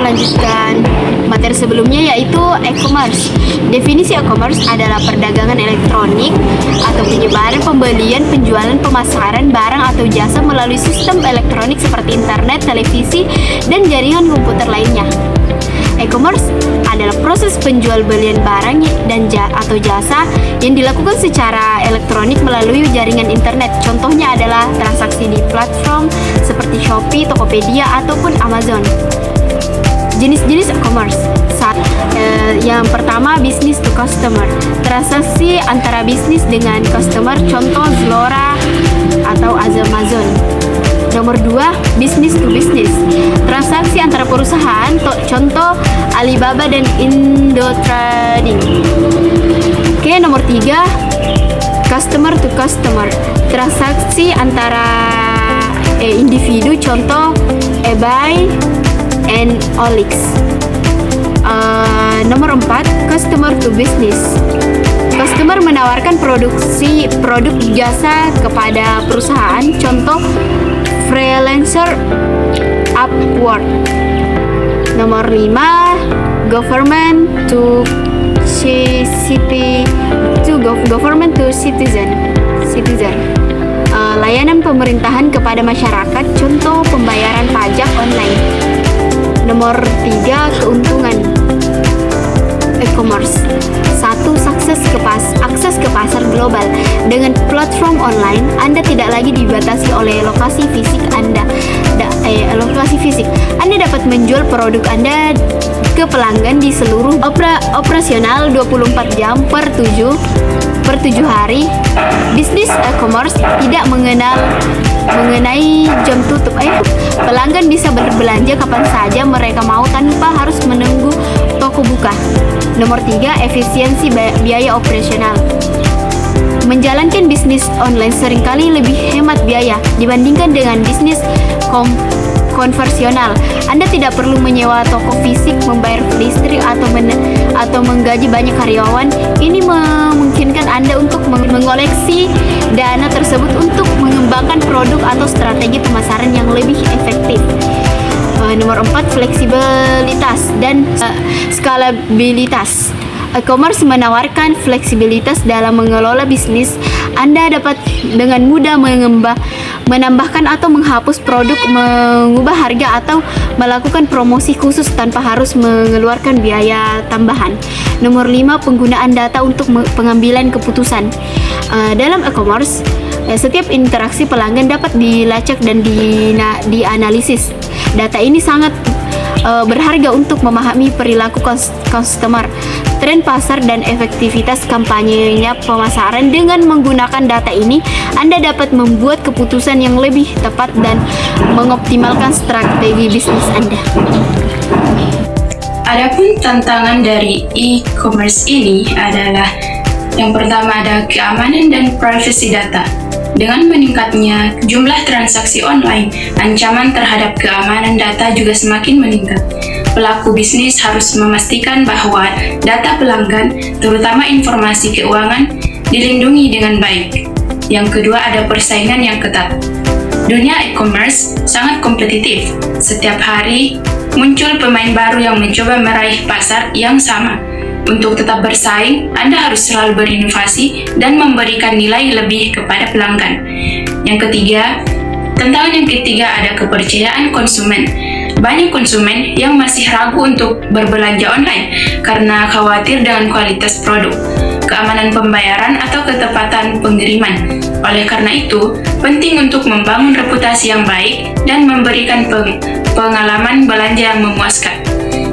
melanjutkan materi sebelumnya, yaitu e-commerce. Definisi e-commerce adalah perdagangan elektronik atau penyebaran, pembelian, penjualan, pemasaran barang atau jasa melalui sistem elektronik seperti internet, televisi, dan jaringan komputer lainnya. E-commerce adalah proses penjual belian barang dan atau jasa yang dilakukan secara elektronik melalui jaringan internet. Contohnya adalah transaksi di platform seperti Shopee, Tokopedia, ataupun Amazon. Jenis-jenis e-commerce. Yang pertama, business to customer. Transaksi antara bisnis dengan customer, contoh Zalora atau Amazon. Nomor 2, business to business. Transaksi antara perusahaan, contoh Alibaba dan Indotrading. Oke, nomor 3, customer to customer. Transaksi antara individu, contoh eBay and OLX. Nomor 4, customer to business. Customer menawarkan produk jasa kepada perusahaan, contoh freelancer, Upwork. Nomor 5, government to citizen. Layanan pemerintahan kepada masyarakat, contoh pembayaran pajak online. Nomor 3, keuntungan e-commerce. 1. Akses ke pasar global. Dengan platform online, Anda tidak lagi dibatasi oleh lokasi fisik Anda. Anda dapat menjual produk Anda ke pelanggan di seluruh operasional 24 jam per 7 hari. Bisnis e-commerce tidak mengenai jam tutup. Pelanggan bisa berbelanja kapan saja mereka mau tanpa harus menunggu toko buka. Nomor 3, efisiensi biaya operasional. Menjalankan bisnis online seringkali lebih hemat biaya dibandingkan dengan bisnis konvensional. Anda tidak perlu menyewa toko fisik, membayar listrik, atau menggaji banyak karyawan. Ini memungkinkan Anda untuk mengoleksi dana tersebut untuk mengembangkan produk atau strategi pemasaran yang lebih efektif. Nomor 4, fleksibilitas dan skalabilitas. E-commerce menawarkan fleksibilitas dalam mengelola bisnis. Anda dapat dengan mudah menambahkan atau menghapus produk, mengubah harga, atau melakukan promosi khusus tanpa harus mengeluarkan biaya tambahan. Nomor 5, penggunaan data untuk pengambilan keputusan. Dalam e-commerce, setiap interaksi pelanggan dapat dilacak dan dianalisis. Data ini sangat berharga untuk memahami perilaku customer, tren pasar, dan efektivitas kampanyenya pemasaran. Dengan menggunakan data ini, Anda dapat membuat keputusan yang lebih tepat dan mengoptimalkan strategi bisnis Anda. Adapun tantangan dari e-commerce ini adalah yang pertama ada keamanan dan privasi data. Dengan meningkatnya jumlah transaksi online, ancaman terhadap keamanan data juga semakin meningkat. Pelaku bisnis harus memastikan bahwa data pelanggan, terutama informasi keuangan, dilindungi dengan baik. Yang kedua ada persaingan yang ketat. Dunia e-commerce sangat kompetitif. Setiap hari muncul pemain baru yang mencoba meraih pasar yang sama. Untuk tetap bersaing, Anda harus selalu berinovasi dan memberikan nilai lebih kepada pelanggan. Tantangan yang ketiga ada kepercayaan konsumen. Banyak konsumen yang masih ragu untuk berbelanja online karena khawatir dengan kualitas produk, keamanan pembayaran, atau ketepatan pengiriman. Oleh karena itu, penting untuk membangun reputasi yang baik dan memberikan pengalaman belanja yang memuaskan.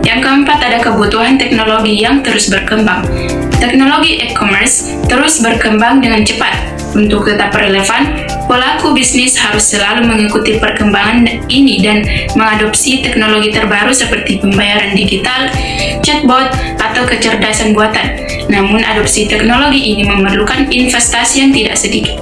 Yang keempat ada kebutuhan teknologi yang terus berkembang. Teknologi e-commerce terus berkembang dengan cepat. Untuk tetap relevan, pelaku bisnis harus selalu mengikuti perkembangan ini dan mengadopsi teknologi terbaru seperti pembayaran digital, chatbot, atau kecerdasan buatan. Namun, adopsi teknologi ini memerlukan investasi yang tidak sedikit.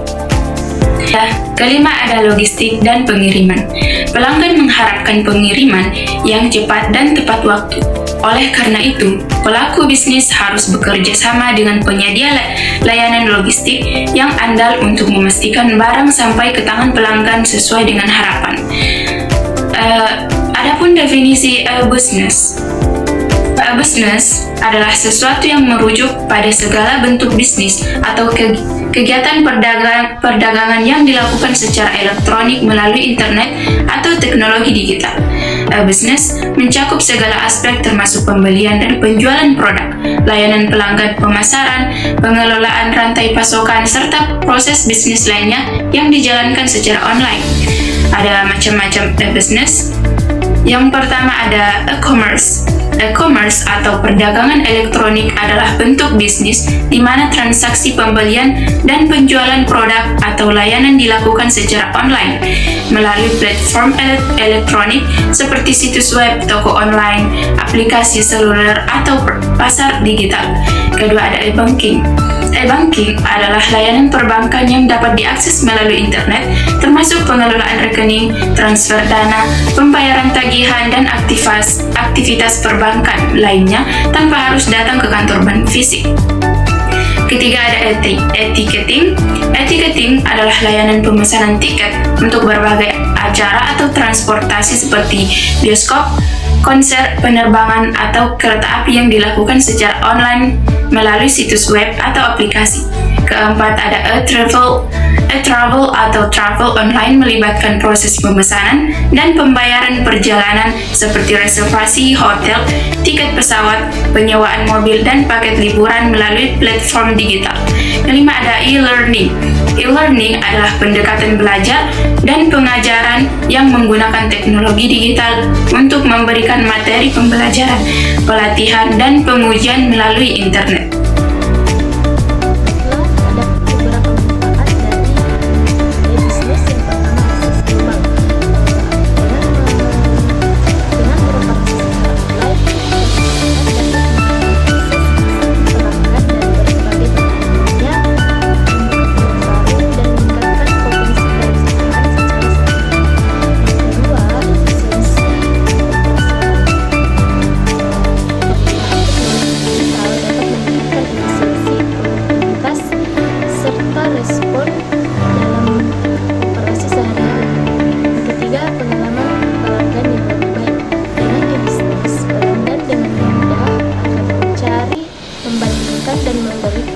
Kelima ada logistik dan pengiriman. Pelanggan mengharapkan pengiriman yang cepat dan tepat waktu. Oleh karena itu, pelaku bisnis harus bekerja sama dengan penyedia layanan logistik yang andal untuk memastikan barang sampai ke tangan pelanggan sesuai dengan harapan. Adapun definisi business. Business adalah sesuatu yang merujuk pada segala bentuk bisnis atau kegiatan perdagangan yang dilakukan secara elektronik melalui internet atau teknologi digital. Business mencakup segala aspek termasuk pembelian dan penjualan produk, layanan pelanggan, pemasaran, pengelolaan rantai pasokan, serta proses bisnis lainnya yang dijalankan secara online. Ada macam-macam business. Yang pertama ada e-commerce. E-commerce atau perdagangan elektronik adalah bentuk bisnis di mana transaksi pembelian dan penjualan produk atau layanan dilakukan secara online melalui platform elektronik seperti situs web, toko online, aplikasi seluler, atau pasar digital. Kedua ada e-banking. E-banking adalah layanan perbankan yang dapat diakses melalui internet, termasuk pengelolaan rekening, transfer dana, pembayaran tagihan, dan aktivitas perbankan lainnya tanpa harus datang ke kantor bank fisik. Ketiga ada ticketing. Ticketing adalah layanan pemesanan tiket untuk berbagai acara atau transportasi seperti bioskop, konser, penerbangan, atau kereta api yang dilakukan secara online melalui situs web atau aplikasi. Keempat ada e-travel atau travel online melibatkan proses pemesanan dan pembayaran perjalanan seperti reservasi hotel, tiket pesawat, penyewaan mobil, dan paket liburan melalui platform digital. Kelima ada e-learning. E-learning adalah pendekatan belajar dan pengajaran yang menggunakan teknologi digital untuk memberikan materi pembelajaran, pelatihan, dan pengujian melalui internet.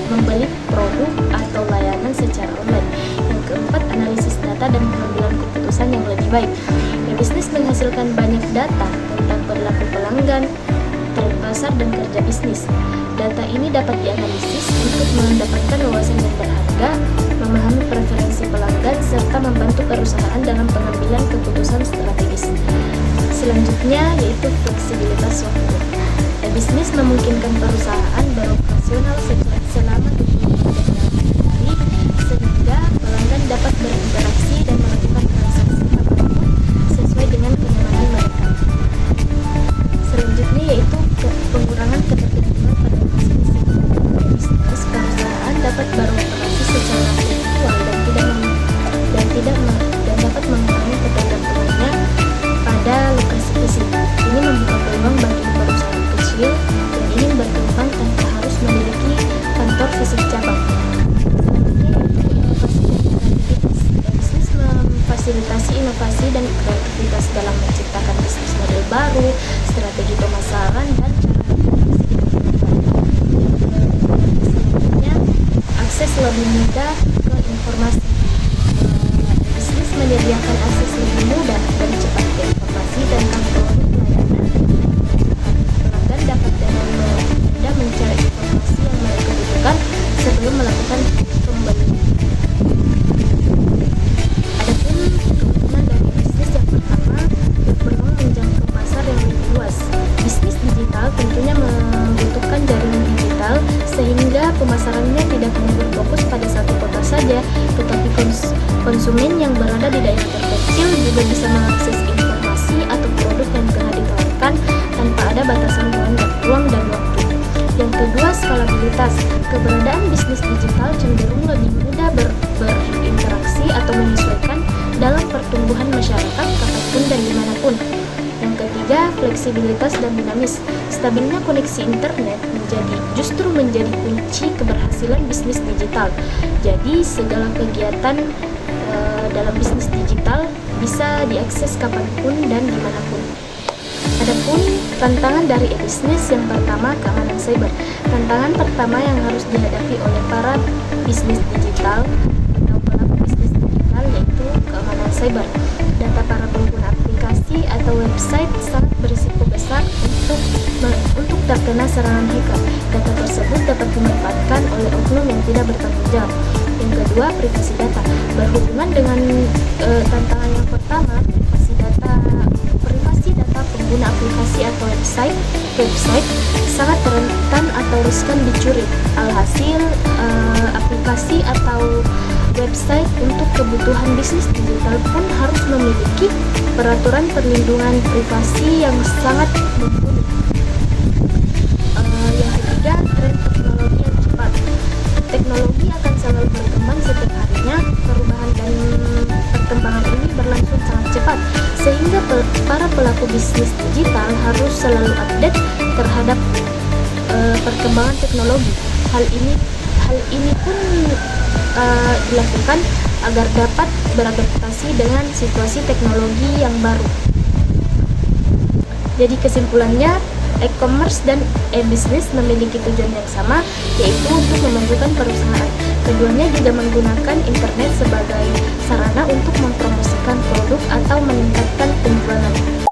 membeli produk atau layanan secara online. Yang keempat, analisis data dan pengambilan keputusan yang lebih baik. Bisnis menghasilkan banyak data tentang perilaku pelanggan, tren pasar, dan kerja bisnis. Data ini dapat dianalisis untuk mendapatkan wawasan yang berharga, memahami preferensi pelanggan, serta membantu perusahaan dalam pengambilan keputusan strategis. Selanjutnya yaitu fleksibilitas waktu. Bisnis memungkinkan perusahaan beroperasional selama 24 jam dalam hari, sehingga pelanggan dapat berinteraksi dan melakukan transaksi kapanpun sesuai dengan kenyamanan mereka. Selanjutnya yaitu pengurangan ketergantungan pada mesin. Bisnis perusahaan dapat beroperasi secara virtual dan dapat mengurangi ketergantungannya pada lokasi fisik. Ini membuka peluang bagi perusahaan kecil yang ingin berkembang tanpa harus memiliki kantor fisik cabang. Bisnis memfasilitasi inovasi dan kreativitas dalam menciptakan bisnis model baru, strategi pemasaran, dan cara selanjutnya akses lebih mudah ke informasi. Bisnis menyediakan akses lebih mudah dan cepat ke informasi tentang produk layanan. Pelanggan dapat dengan mudah mencari informasi yang mereka butuhkan sebelum melakukan pembelian. Adapun keuntungan dari bisnis yang pertama, berpeluang menjangkau pasar yang lebih luas. Bisnis digital tentunya membutuhkan jaringan digital sehingga pemasarannya tidak hanya berfokus pada satu kota saja, tetapi konsumen yang berada di daerah terpencil juga bisa mengakses informasi atau produk yang telah ditawarkan tanpa ada batasan ruang dan waktu. Yang kedua, skalabilitas. Keberadaan bisnis digital cenderung lebih mudah berinteraksi atau menyesuaikan dalam pertumbuhan masyarakat kapanpun dan dimanapun. Yang ketiga, fleksibilitas dan dinamis. Stabilnya koneksi internet justru menjadi kunci keberhasilan bisnis digital. Jadi segala kegiatan dalam bisnis digital bisa diakses kapanpun dan dimanapun. Adapun tantangan dari e-bisnis yang pertama, keamanan cyber. Tantangan pertama yang harus dihadapi oleh para bisnis digital atau pelaku bisnis digital yaitu keamanan cyber. Data para pengguna aplikasi atau website sangat berisiko besar untuk terkena serangan hacker. Data tersebut dapat dimanfaatkan oleh oknum yang tidak bertanggung jawab. Yang kedua, privasi data. Berhubungan dengan tantangan yang pertama, privasi data pengguna aplikasi atau website sangat rentan atau riskan dicuri. Alhasil, aplikasi atau website untuk kebutuhan bisnis digital pun harus memiliki peraturan perlindungan privasi yang sangat mumpuni. Yang ketiga, tren teknologi yang cepat. Teknologi akan selalu berkembang setiap harinya. Perubahan dan perkembangan ini berlangsung sangat cepat, sehingga para pelaku bisnis digital harus selalu update terhadap perkembangan teknologi. Hal ini pun dilakukan agar dapat beradaptasi dengan situasi teknologi yang baru. Jadi kesimpulannya, e-commerce dan e-business memiliki tujuan yang sama, yaitu untuk memajukan perusahaan. Keduanya juga menggunakan internet sebagai sarana untuk mempromosikan produk atau meningkatkan penjualan.